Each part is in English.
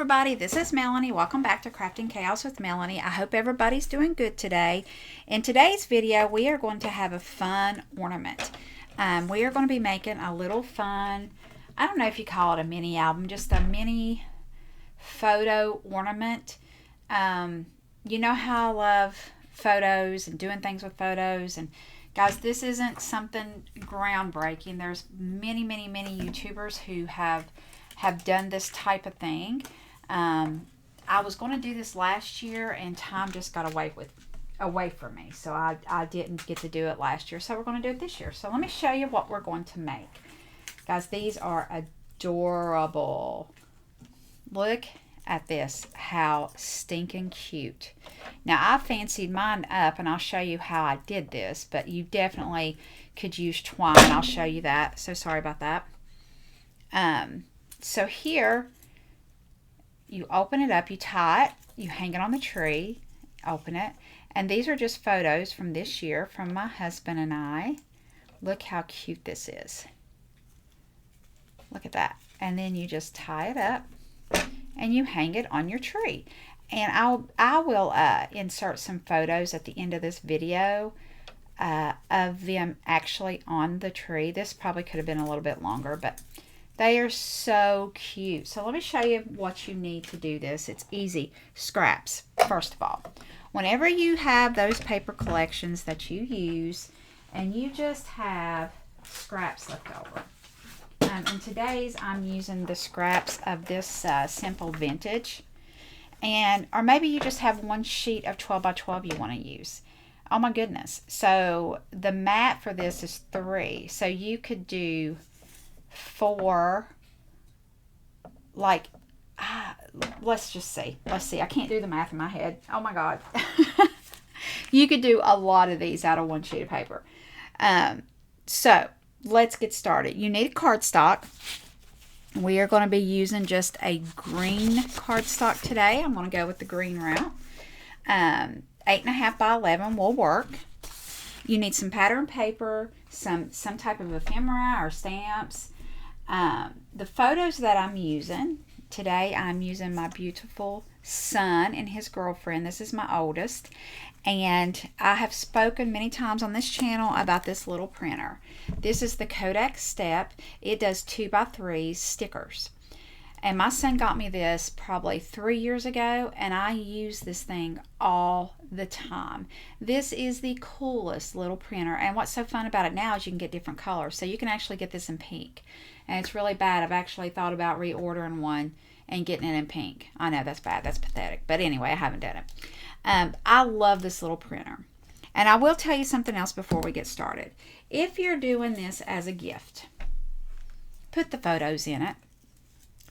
everybody, this is Melanie. Welcome back to Crafting Chaos with Melanie. I hope everybody's doing good today. In today's video, we are going to have a fun ornament. We are going to be making a little fun, I don't know if you call it a mini album, just a mini photo ornament. You know how I love photos and doing things with photos, and guys, this isn't something groundbreaking. There's many YouTubers who have done this type of thing. I was going to do this last year and time just got away from me, so I didn't get to do it last year, so we're going to do it this year. So let me show you what we're going to make. Guys, these are adorable. Look at this, how stinking cute. Now I fancied mine up and I'll show you how I did this, but you definitely could use twine. I'll show you that, so sorry about that. So here, you open it up, you tie it, you hang it on the tree, open it, and these are just photos from this year from my husband and I. Look how cute this is. Look at that. And then you just tie it up and you hang it on your tree. And I will insert some photos at the end of this video of them actually on the tree. This probably could have been a little bit longer, but they are so cute. So let me show you what you need to do this. It's easy. Scraps, first of all. Whenever you have those paper collections that you use and you just have scraps left over. And today's I'm using the scraps of this Simple Vintage. Or maybe you just have one sheet of 12 by 12 you want to use. Oh my goodness. So the mat for this is 3. So you could do 4, like, let's just see. Let's see. I can't do the math in my head. Oh my God. You could do a lot of these out of one sheet of paper. So let's get started. You need a cardstock. We are going to be using just a green cardstock today. I'm going to go with the green route. 8.5 by 11 will work. You need some pattern paper, some type of ephemera or stamps. The photos that I'm using today, I'm using my beautiful son and his girlfriend. This is my oldest. And I have spoken many times on this channel about this little printer. This is the Kodak Step. It does 2x3 stickers. And my son got me this probably 3 years ago, and I use this thing all the time. This is the coolest little printer, and what's so fun about it now is you can get different colors. So you can actually get this in pink, and it's really bad. I've actually thought about reordering one and getting it in pink. I know that's bad, that's pathetic, but anyway, I haven't done it. I love this little printer. And I will tell you something else before we get started. If you're doing this as a gift, put the photos in it.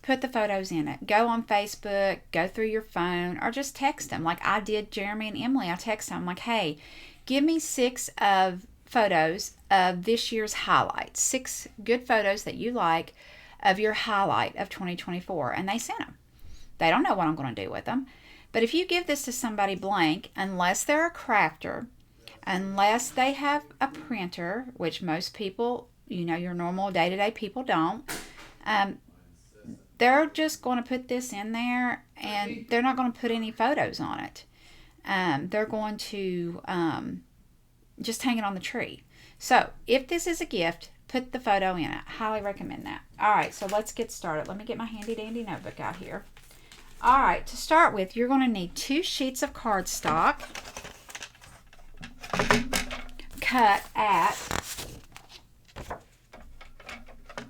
Put the photos in it. Go on Facebook, go through your phone, or just text them. Like I did Jeremy and Emily. I text them like, hey, give me 6 of photos of this year's highlights. 6 good photos that you like of your highlight of 2024. And they sent them. They don't know what I'm going to do with them. But if you give this to somebody blank, unless they're a crafter, unless they have a printer, which most people, you know, your normal day-to-day people don't, they're just going to put this in there and they're not going to put any photos on it. They're going to just hang it on the tree. So if this is a gift, put the photo in it. Highly recommend that. All right, so let's get started. Let me get my handy dandy notebook out here. All right, to start with, you're going to need 2 sheets of cardstock cut at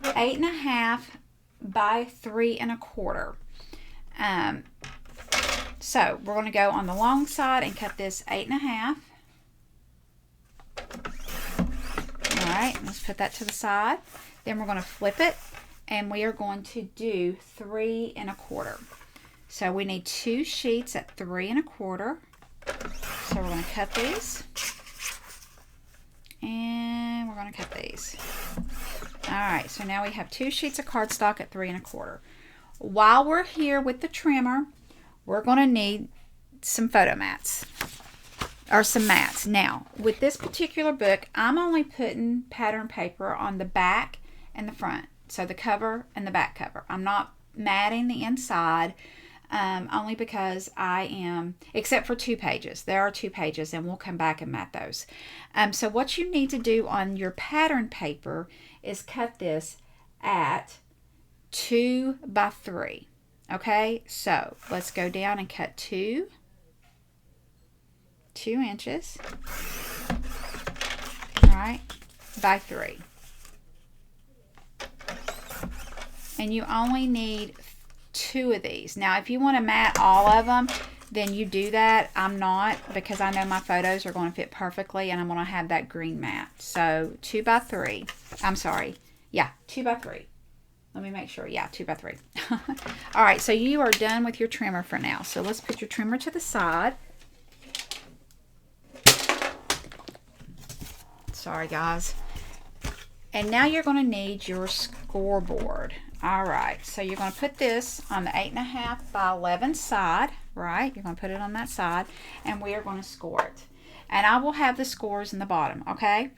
8.5 by 3 1/4. So we're going to go on the long side and cut this 8.5. All right, let's put that to the side. Then we're going to flip it and we are going to do 3 1/4. So we need 2 sheets at 3 1/4. So we're going to cut these. And we're going to cut these. Alright, so now we have 2 sheets of cardstock at 3 1/4. While we're here with the trimmer, we're going to need some photo mats. Or some mats. Now, with this particular book, I'm only putting pattern paper on the back and the front. So the cover and the back cover. I'm not matting the inside. only because I am, except for 2 pages. There are 2 pages, and we'll come back and mat those. So what you need to do on your pattern paper is cut this at 2 by 3. Okay, so let's go down and cut 2 inches, all right, by 3. And you only need 2 of these. Now, if you want to mat all of them, then you do that. I'm not, because I know my photos are going to fit perfectly, and I'm going to have that green mat. So 2 by 3. I'm sorry. Yeah, 2 by 3. Let me make sure. Yeah, 2 by 3. All right, so you are done with your trimmer for now. So let's put your trimmer to the side. Sorry, guys. And now you're going to need your scoreboard. All right, so you're going to put this on the 8.5 by 11 side, right? You're going to put it on that side, and we are going to score it. And I will have the scores in the bottom, okay?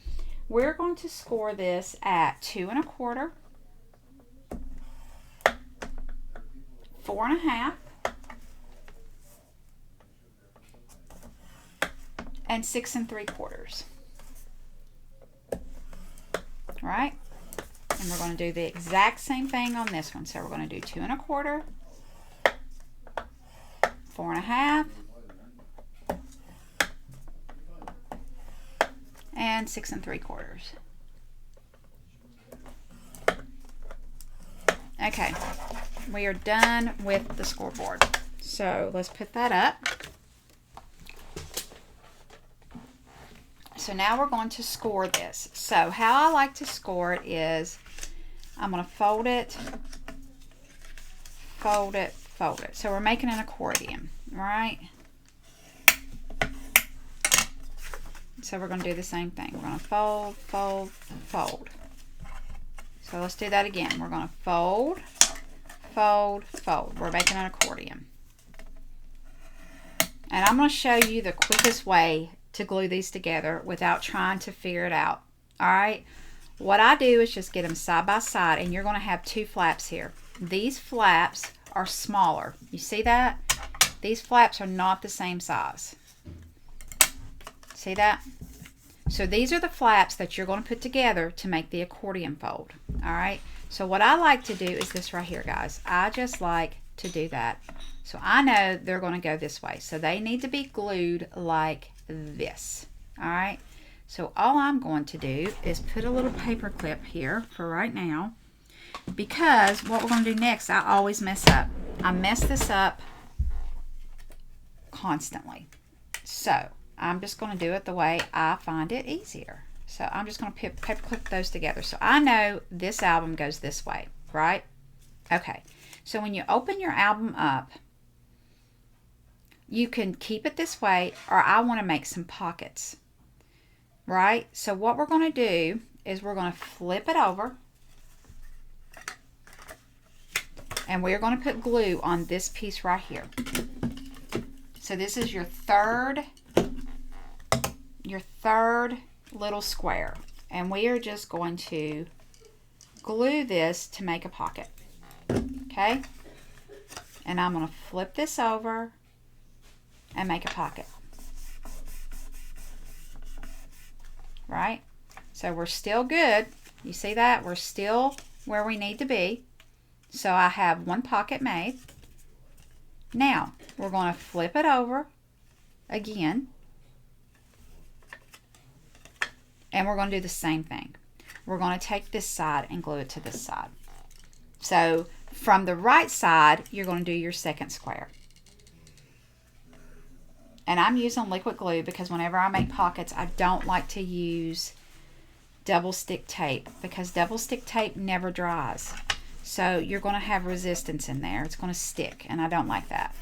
We're going to score this at 2 1/4, 4 1/2, and 6 3/4. All right? And we're going to do the exact same thing on this one. So we're going to do 2 1/4, 4 1/2, and 6 3/4. Okay, we are done with the scoreboard. So let's put that up. So now we're going to score this. So how I like to score it is I'm going to fold it, fold it, fold it. So we're making an accordion, right? So we're going to do the same thing. We're going to fold, fold, fold. So let's do that again. We're going to fold, fold, fold. We're making an accordion. And I'm going to show you the quickest way to glue these together without trying to figure it out. All right, what I do is just get them side by side, and you're going to have 2 flaps here. These flaps are smaller. You see that? These flaps are not the same size. See that? So these are the flaps that you're going to put together to make the accordion fold. All right, so what I like to do is this right here, guys. I just like to do that. So I know they're going to go this way, so they need to be glued like this. All right, so all I'm going to do is put a little paper clip here for right now, because what we're going to do next, I always mess up. I mess this up constantly, so I'm just going to do it the way I find it easier. So I'm just going to paper clip those together, so I know this album goes this way, right? Okay, so when you open your album up, you can keep it this way, or I want to make some pockets, right? So what we're going to do is we're going to flip it over, and we're going to put glue on this piece right here. So this is your third little square, and we are just going to glue this to make a pocket. Okay, and I'm going to flip this over and make a pocket. Right? So we're still good. You see that? We're still where we need to be. So I have 1 pocket made. Now we're going to flip it over again, and we're going to do the same thing. We're going to take this side and glue it to this side. So from the right side, you're going to do your second square. And I'm using liquid glue because whenever I make pockets, I don't like to use double stick tape, because double stick tape never dries. So you're going to have resistance in there. It's going to stick, and I don't like that.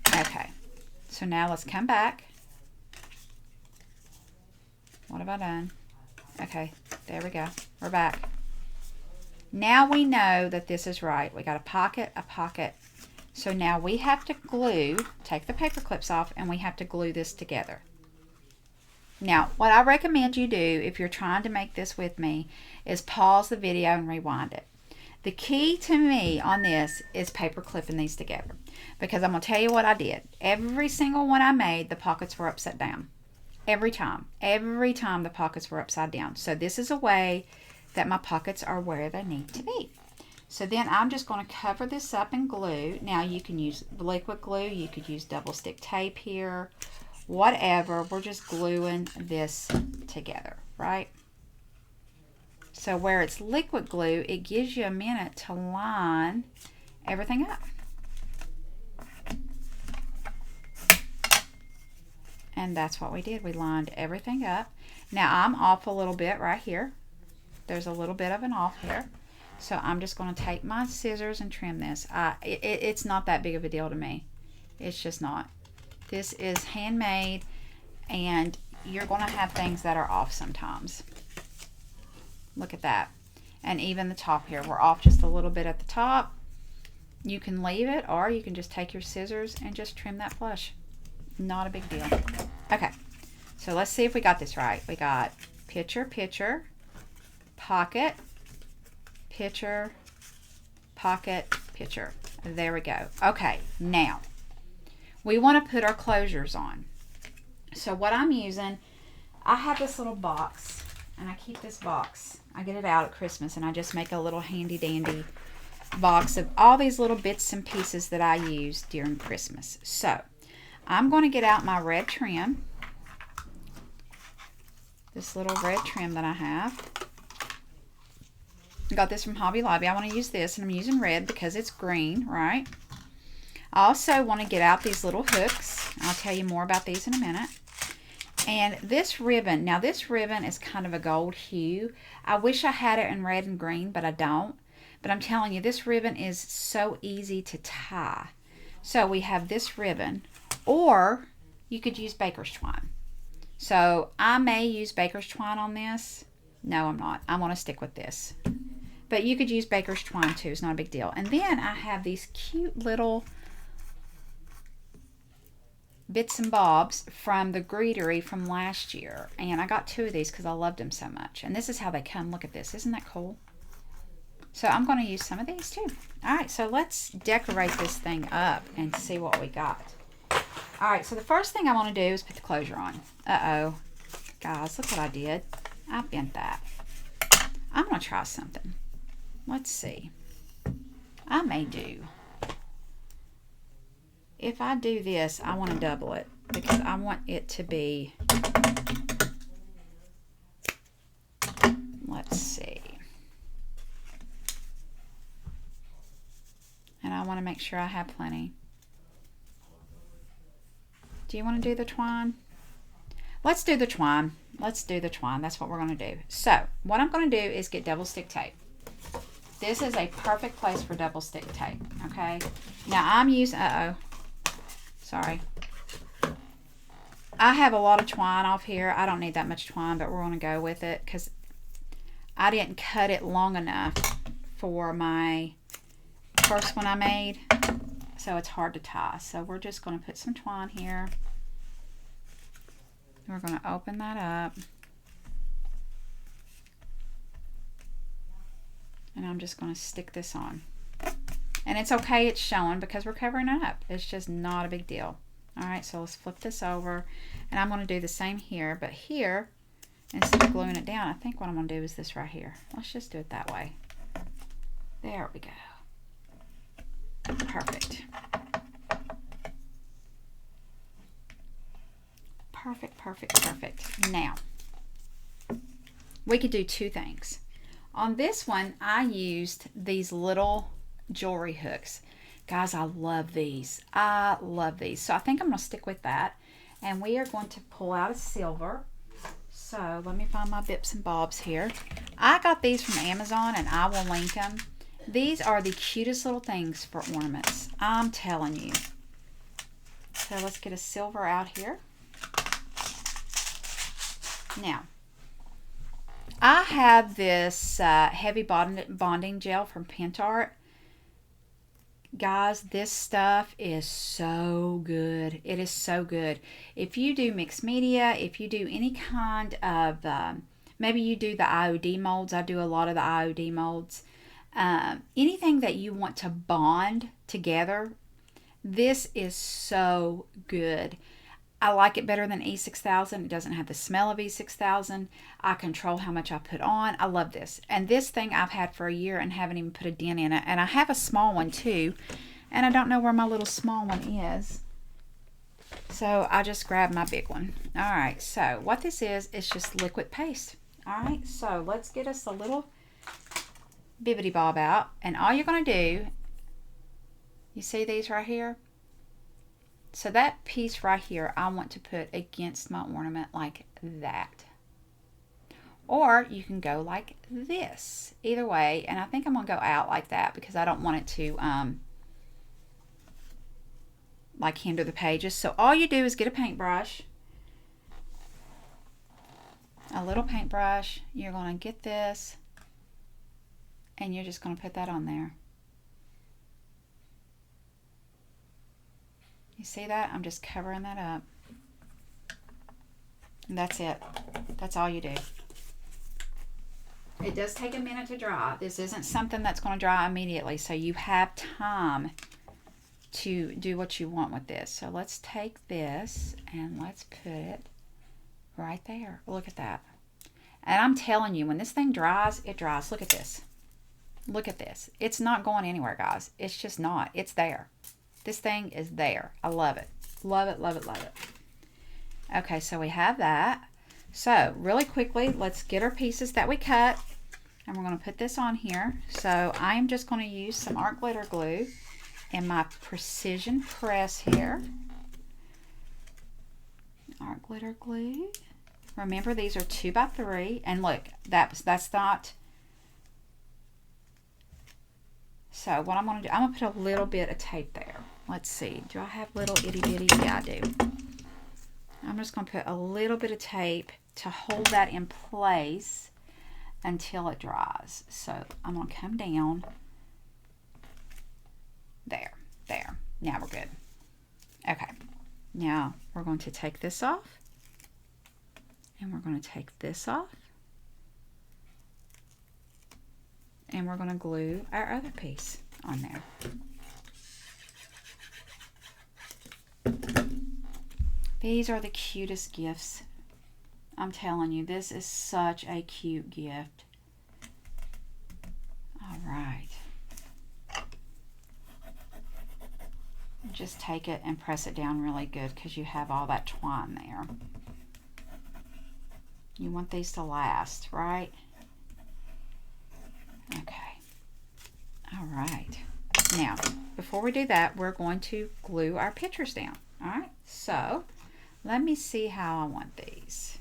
Okay, so now let's come back. What have I done? Okay, there we go. We're back. Now we know that this is right. We got a pocket, a pocket. So now we have to glue, take the paper clips off, and we have to glue this together. Now, what I recommend you do if you're trying to make this with me is pause the video and rewind it. The key to me on this is paper clipping these together, because I'm going to tell you what I did. Every single one I made, the pockets were upside down. Every time the pockets were upside down. So this is a way that my pockets are where they need to be. So then I'm just going to cover this up in glue. Now you can use liquid glue, you could use double stick tape here, whatever. We're just gluing this together, right? So where it's liquid glue, it gives you a minute to line everything up. And that's what we did. We lined everything up. Now I'm off a little bit right here. There's a little bit of an off here. So I'm just going to take my scissors and trim this. It's not that big of a deal to me. It's just not. This is handmade, and you're going to have things that are off sometimes. Look at that. And even the top here, we're off just a little bit at the top. You can leave it, or you can just take your scissors and just trim that flush. Not a big deal. Okay, so let's see if we got this right. We got picture, picture, pocket, picture, pocket, picture. There we go. Okay, now we want to put our closures on. So what I'm using, I have this little box, and I keep this box. I get it out at Christmas, and I just make a little handy dandy box of all these little bits and pieces that I use during Christmas. So I'm going to get out my red trim, this little red trim that I have. I got this from Hobby Lobby. I want to use this, and I'm using red because it's green, right? I also want to get out these little hooks. I'll tell you more about these in a minute. And this ribbon, now this ribbon is kind of a gold hue. I wish I had it in red and green, but I don't. But I'm telling you, this ribbon is so easy to tie. So we have this ribbon, or you could use baker's twine. So I may use baker's twine on this. No, I'm not. I want to stick with this. But you could use baker's twine too. It's not a big deal. And then I have these cute little bits and bobs from the greetery from last year. And I got 2 of these because I loved them so much. And this is how they come. Look at this. Isn't that cool? So I'm going to use some of these too. All right, so let's decorate this thing up and see what we got. All right, so the first thing I want to do is put the closure on. Uh-oh. Guys, look what I did. I bent that. I'm going to try something. Let's see. I may do. If I do this, I want to double it because I want it to be, let's see. And I want to make sure I have plenty. Do you want to do the twine? Let's do the twine. Let's do the twine. That's what we're going to do. So what I'm going to do is get double stick tape. This is a perfect place for double stick tape. Okay. Now I'm using, sorry. I have a lot of twine off here. I don't need that much twine, but we're going to go with it because I didn't cut it long enough for my first one I made. So it's hard to tie. So we're just going to put some twine here. We're going to open that up. And I'm just going to stick this on. And it's okay it's showing because we're covering it up. It's just not a big deal. Alright, so let's flip this over. And I'm going to do the same here. But here, instead of gluing it down, I think what I'm going to do is this right here. Let's just do it that way. There we go. Perfect. Perfect, perfect, perfect. Now, we could do 2 things. On this one, I used these little jewelry hooks. Guys, I love these. I love these. So I think I'm going to stick with that. And we are going to pull out a silver. So let me find my bips and bobs here. I got these from Amazon, and I will link them. These are the cutest little things for ornaments. I'm telling you. So let's get a silver out here. Now, I have this heavy bonding gel from Pentart. Guys, this stuff is so good. It is so good. If you do mixed media, if you do any kind of, maybe you do the IOD molds. I do a lot of the IOD molds. anything that you want to bond together, this is so good. I like it better than E6000. It doesn't have the smell of E6000. I control how much I put on. I love this. And this thing I've had for a year and haven't even put a dent in it. And I have a small one too. And I don't know where my little small one is. So I just grabbed my big one. All right. So what this is just liquid paste. All right. So let's get us a little bibbity bob out. And all you're going to do, you see these right here? So that piece right here, I want to put against my ornament like that. Or you can go like this. Either way, and I think I'm going to go out like that because I don't want it to like hinder the pages. So all you do is get a paintbrush. A little paintbrush. You're going to get this and you're just going to put that on there. You see that? I'm just covering that up. And that's it. That's all you do. It does take a minute to dry. This isn't something that's going to dry immediately, so you have time to do what you want with this. So let's take this and let's put it right there. Look at that. And I'm telling you, when this thing dries, it dries. Look at this. Look at this. It's not going anywhere, guys. It's just not. It's there. This thing is there. I love it. Love it, love it, love it. Okay, so we have that. So really quickly, let's get our pieces that we cut. And we're going to put this on here. So I am just going to use some art glitter glue in my precision press here. Art glitter glue. Remember, these are 2x3. And look, that's not... So what I'm going to do, I'm going to put a little bit of tape there. Let's see. Do I have little itty bitty? Yeah, I do. I'm just going to put a little bit of tape to hold that in place until it dries. So I'm going to come down. There. Now we're good. Okay. Now we're going to take this off. And we're going to take this off. And we're going to glue our other piece on there. These are the cutest gifts. I'm telling you, this is such a cute gift. All right. Just take it and press it down really good because you have all that twine there. You want these to last, right? Okay. All right. Now, before we do that, we're going to glue our pictures down. All right. So, let me see how I want these.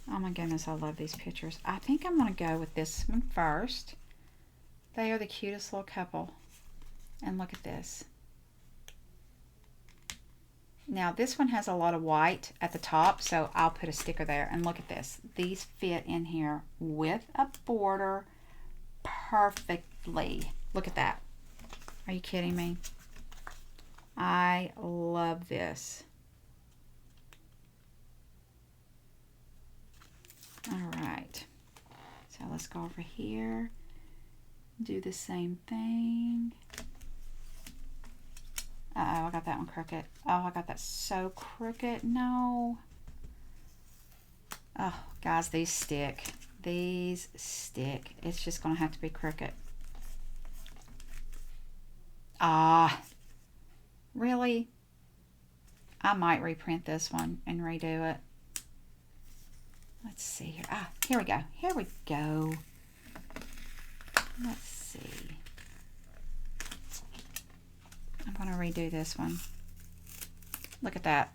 Oh my goodness, I love these pictures. I think I'm going to go with this one first. They are the cutest little couple. And look at this. Now, this one has a lot of white at the top, so I'll put a sticker there. And look at this. These fit in here with a border perfectly. Look at that. Are you kidding me? I love this. All right. So let's go over here. Do the same thing. Uh-oh, I got that one crooked. Oh, I got that so crooked. No. Oh, guys, these stick. These stick. It's just going to have to be crooked. Ah. Really? I might reprint this one and redo it. Let's see here. Ah, here we go. Here we go. Let's see. I'm going to redo this one. Look at that.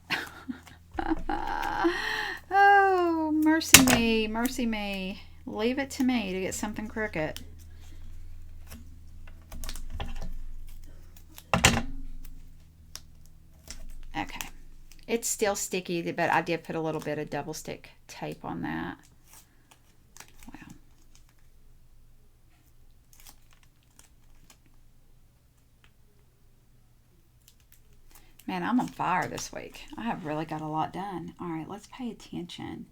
Oh, mercy me, mercy me. Leave it to me to get something crooked. Okay. It's still sticky, but I did put a little bit of double stick tape on that. Wow. Man, I'm on fire this week. I have really got a lot done. All right, let's pay attention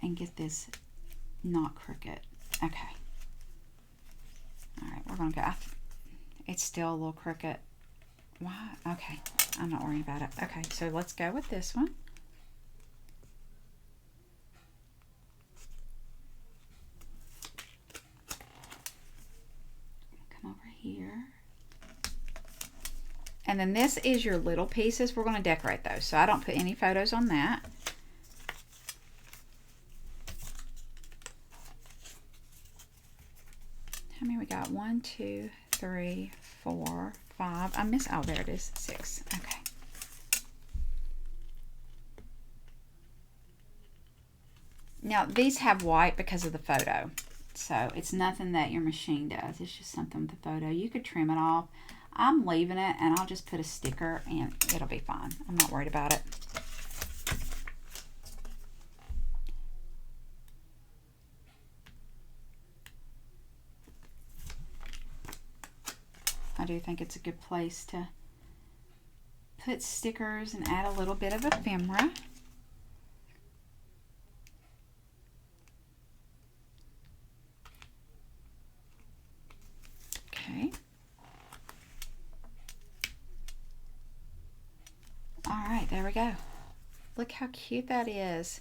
and get this not crooked. Okay. we're going to go. It's still a little crooked. Why? Okay, I'm not worried about it. Okay, so let's go with this one. Come over here. And then this is your little pieces. We're going to decorate those. So I don't put any photos on that. How many we got? 1, 2, 3, 4, 5. I missed, oh, there it is. 6. Okay. Now, these have white because of the photo. So it's nothing that your machine does. It's just something with the photo. You could trim it off. I'm leaving it, and I'll just put a sticker, and it'll be fine. I'm not worried about it. I do think it's a good place to put stickers and add a little bit of ephemera. Okay. All right, there we go. Look how cute that is.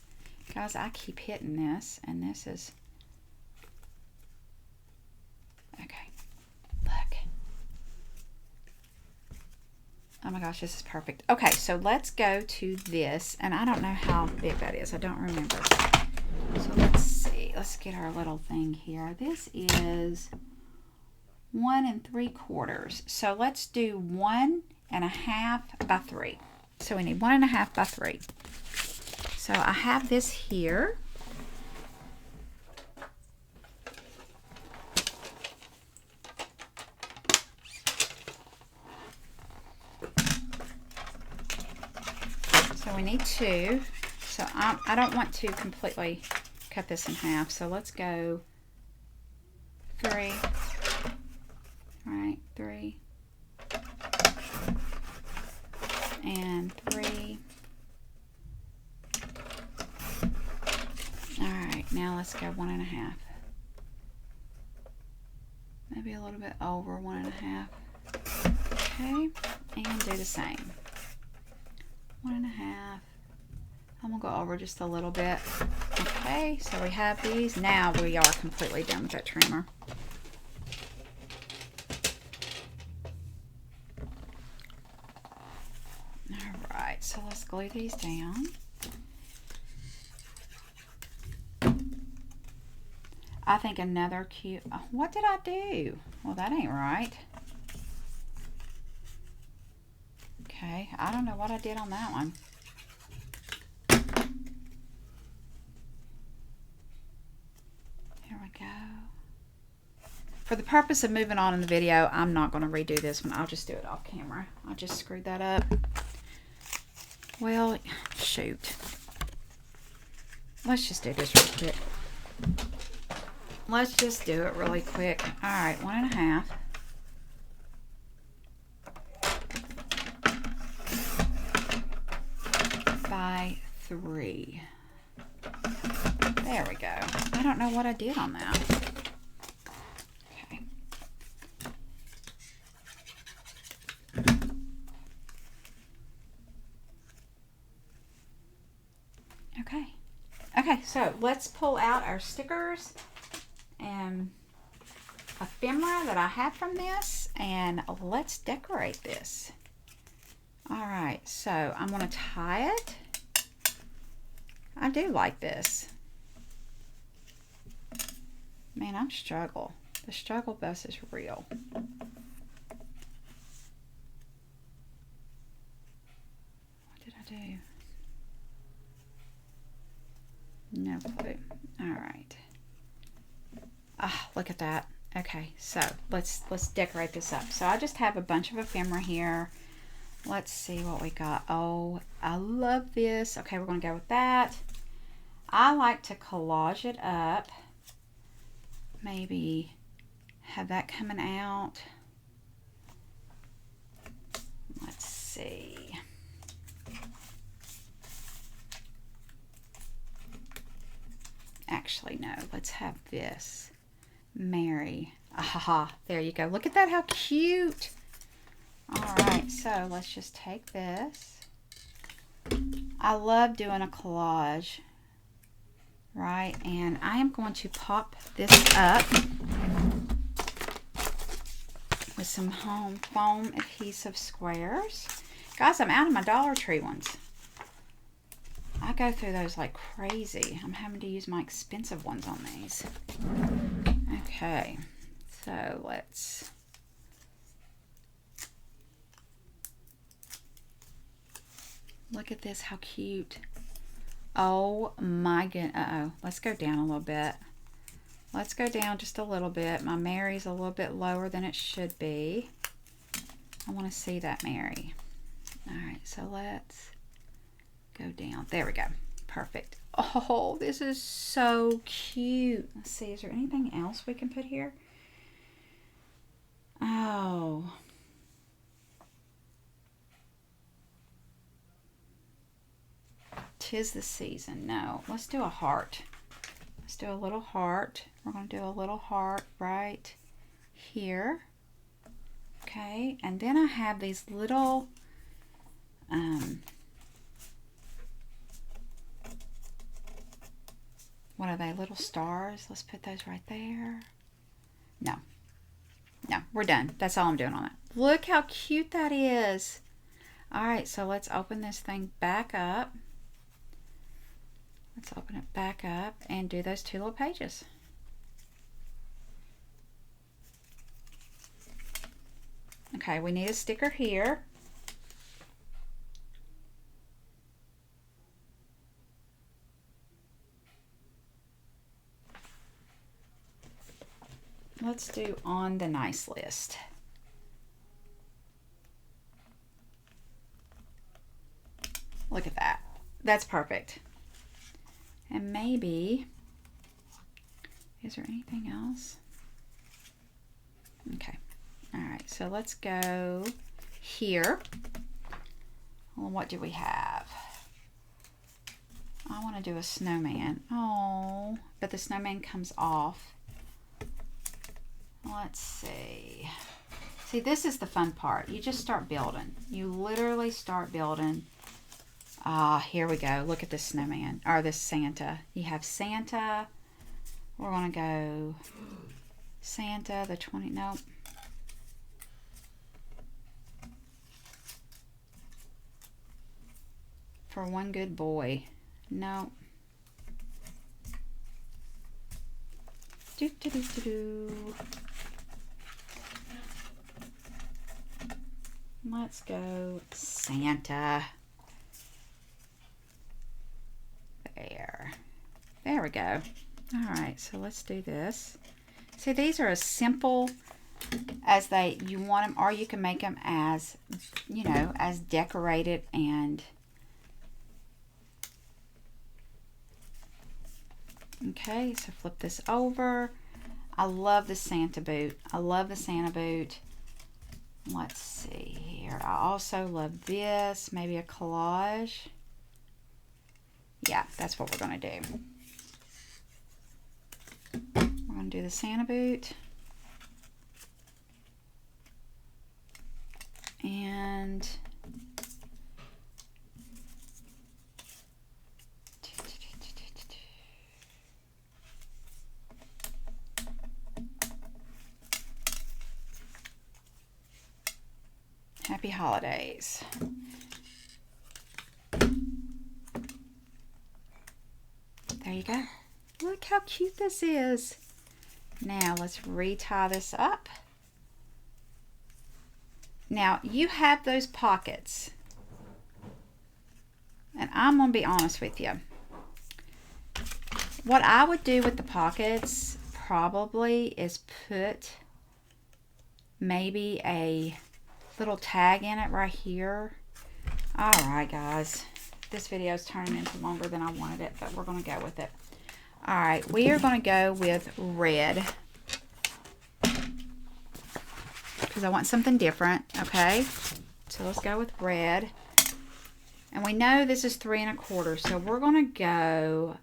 Guys, I keep hitting this, and this is... Okay, look. Oh my gosh, this is perfect. Okay, so let's go to this, and I don't know how big that is. I don't remember. So let's see. Let's get our little thing here. This is 1 3/4. So let's do 1 1/2 by 3. So we need 1 1/2 by 3. So I have this here. So we need 2. So I don't want to completely cut this in half. So let's go 3. All right, 3. And 3. All right, now let's go 1 1/2. Maybe a little bit over 1 1/2. Okay, and do the same. 1 1/2. I'm gonna go over just a little bit. Okay, so we have these. Now we are completely done with that trimmer. Alright, so let's glue these down. I think another cute... what did I do? Well, that ain't right. Okay, I don't know what I did on that one. Here we go. For the purpose of moving on in the video, I'm not going to redo this one. I'll just do it off camera. I just screwed that up. Well, shoot. Let's just do this real quick. Let's just do it really quick. All right, 1 1/2. By 3. There we go. I don't know what I did on that. Okay. Okay. Okay, so let's pull out our stickers and ephemera that I have from this, and let's decorate this. All right, so I'm going to tie it. I do like this. Man, I'm struggle. The struggle bus is real. What did I do? No clue. All right. Ah, look at that. Okay, so let's decorate this up. So I just have a bunch of ephemera here. Let's see what we got. Oh, I love this. Okay, we're going to go with that. I like to collage it up. Maybe have that coming out. Let's see. Actually, no. Let's have this. Mary. Aha, there you go. Look at that, how cute. All right, so let's just take this. I love doing a collage, right? And I am going to pop this up with some home foam adhesive squares. Guys, I'm out of my Dollar Tree ones. I go through those like crazy. I'm having to use my expensive ones on these. Okay, so let's... Look at this, how cute. Oh my goodness. Uh-oh, let's go down a little bit. Let's go down just a little bit. My Mary's a little bit lower than it should be. I want to see that Mary. All right, so let's go down. There we go. Perfect. Oh, this is so cute. Let's see, is there anything else we can put here? Oh. Tis the season. No, let's do a heart. Let's do a little heart. We're going to do a little heart right here. Okay, and then I have these little what are they, little stars? Let's put those right there. No, we're done. That's all I'm doing on it. Look how cute that is. All right, so let's open this thing back up. Let's open it back up and do those two little pages. Okay, we need a sticker here. Let's do on the nice list. Look at that. That's perfect. And maybe, is there anything else? Okay. All right, so let's go here. Well, what do we have? I want to do a snowman. Oh, but the snowman comes off. Let's see. See, this is the fun part. You just start building. You literally start building. Ah, here we go. Look at this snowman, or this Santa. You have Santa. We're going to go Santa, the 20, nope. For one good boy. No. Do, do, do, do, do. Let's go Santa. There we go. All right, so let's do this. See, these are as simple as you want them, or you can make them as, you know, as decorated. And okay, so flip this over. I love the Santa boot. I love the Santa boot. Let's see here. I also love this, maybe a collage. Yeah, that's what we're going to do. We're going to do the Santa boot. And happy holidays. There you go. Look how cute this is. Now let's retie this up. Now you have those pockets. And I'm going to be honest with you. What I would do with the pockets probably is put maybe a little tag in it right here. All right, guys. This video is turning into longer than I wanted it, but we're going to go with it. All right, we are going to go with red because I want something different, okay? So let's go with red. And we know this is 3 1/4, so we're going to go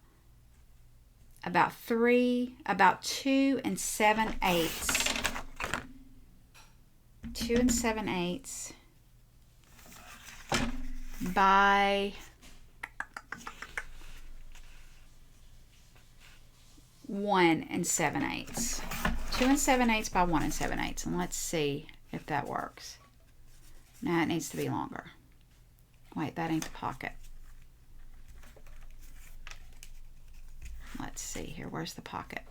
about 2 7/8 2 7/8 by 1 7/8. 2 7/8 by 1 7/8. And let's see if that works. Now it needs to be longer. Wait, that ain't the pocket. Let's see here. Where's the pocket?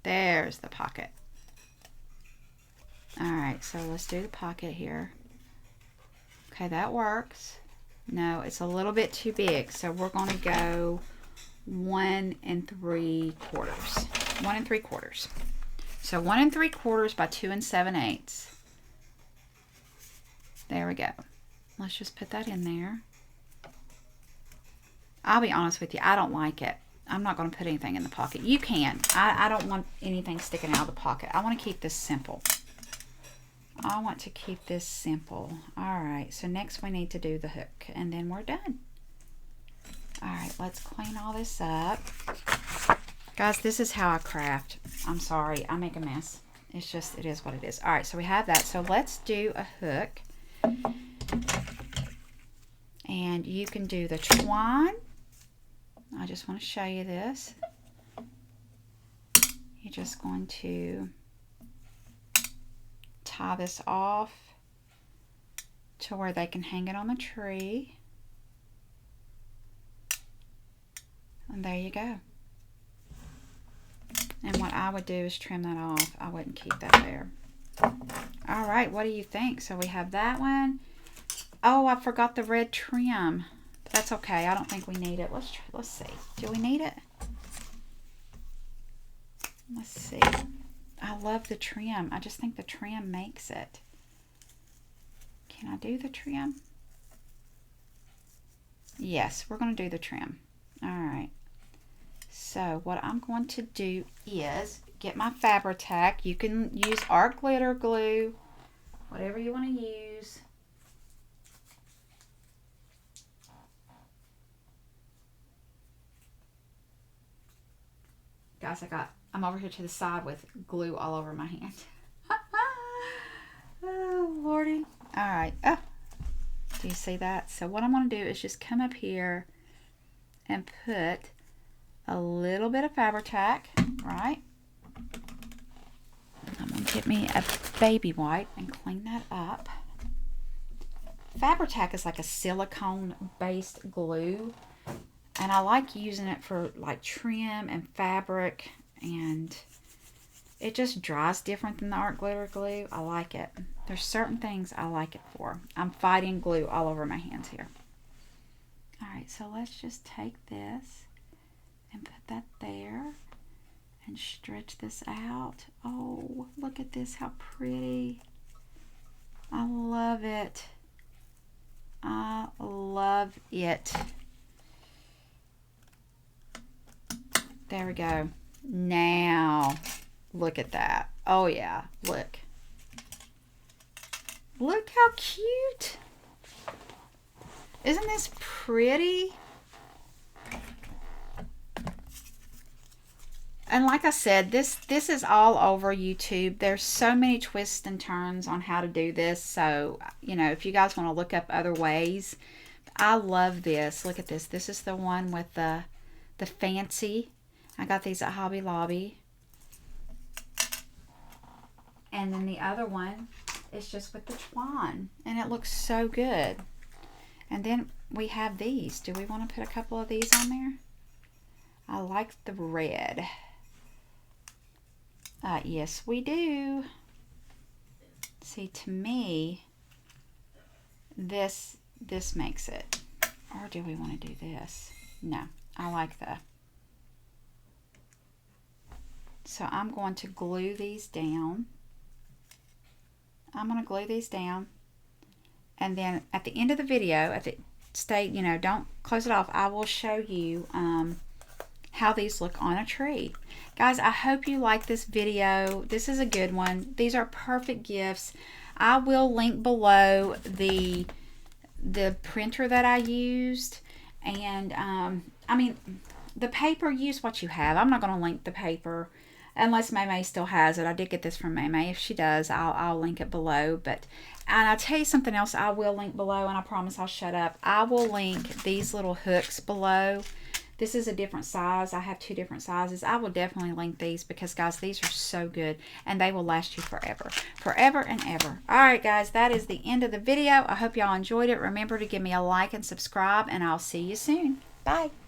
There's the pocket. Alright, so let's do the pocket here. Okay, that works. No, it's a little bit too big, so we're going to go 1 3/4. 1 3/4. So 1 3/4 by 2 7/8. There we go. Let's just put that in there. I'll be honest with you, I don't like it. I'm not going to put anything in the pocket. You can. I don't want anything sticking out of the pocket. I want to keep this simple. I want to keep this simple. Alright, so next we need to do the hook, and then we're done. Alright, let's clean all this up. Guys, this is how I craft. I'm sorry, I make a mess. It's just, it is what it is. Alright, so we have that. So let's do a hook. And you can do the twine. I just want to show you this. You're just going to tie this off to where they can hang it on the tree. And there you go. And what I would do is trim that off. I wouldn't keep that there. All right, what do you think? So we have that one. Oh, I forgot the red trim. But that's okay. I don't think we need it. Let's see. Do we need it? Let's see. I love the trim. I just think the trim makes it. Can I do the trim? Yes, we're going to do the trim. All right. So what I'm going to do is get my Fabri-Tac. You can use art glitter glue, whatever you want to use. Guys, I'm over here to the side with glue all over my hand. Oh, Lordy. All right. Oh, do you see that? So what I'm going to do is just come up here and put a little bit of Fabri-Tac, right? I'm going to get me a baby wipe and clean that up. Fabri-Tac is like a silicone-based glue. And I like using it for like trim and fabric, and it just dries different than the art glitter glue. I like it. There's certain things I like it for. I'm fighting glue all over my hands here. Alright, so let's just take this and put that there and stretch this out. Oh, look at this, how pretty. I love it. I love it. There we go. Now, look at that. Oh yeah, look. Look how cute. Isn't this pretty? And like I said, this is all over YouTube. There's so many twists and turns on how to do this. So, you know, if you guys want to look up other ways, I love this. Look at this. This is the one with the fancy. I got these at Hobby Lobby. And then the other one is just with the twine. And it looks so good. And then we have these. Do we want to put a couple of these on there? I like the red. Yes, we do. See, to me, this makes it. Or do we want to do this? No, I like the... So I'm going to glue these down. I'm going to glue these down. And then at the end of the video, you know, don't close it off. I will show you how these look on a tree. Guys, I hope you like this video. This is a good one. These are perfect gifts. I will link below the printer that I used. And, I mean, the paper, use what you have. I'm not going to link the paper. unless May still has it. I did get this from May. If she does, I'll link it below. And I'll tell you something else I will link below, and I promise I'll shut up. I will link these little hooks below. This is a different size. I have 2 different sizes. I will definitely link these because, guys, these are so good and they will last you forever. Forever and ever. Alright, guys, that is the end of the video. I hope y'all enjoyed it. Remember to give me a like and subscribe, and I'll see you soon. Bye.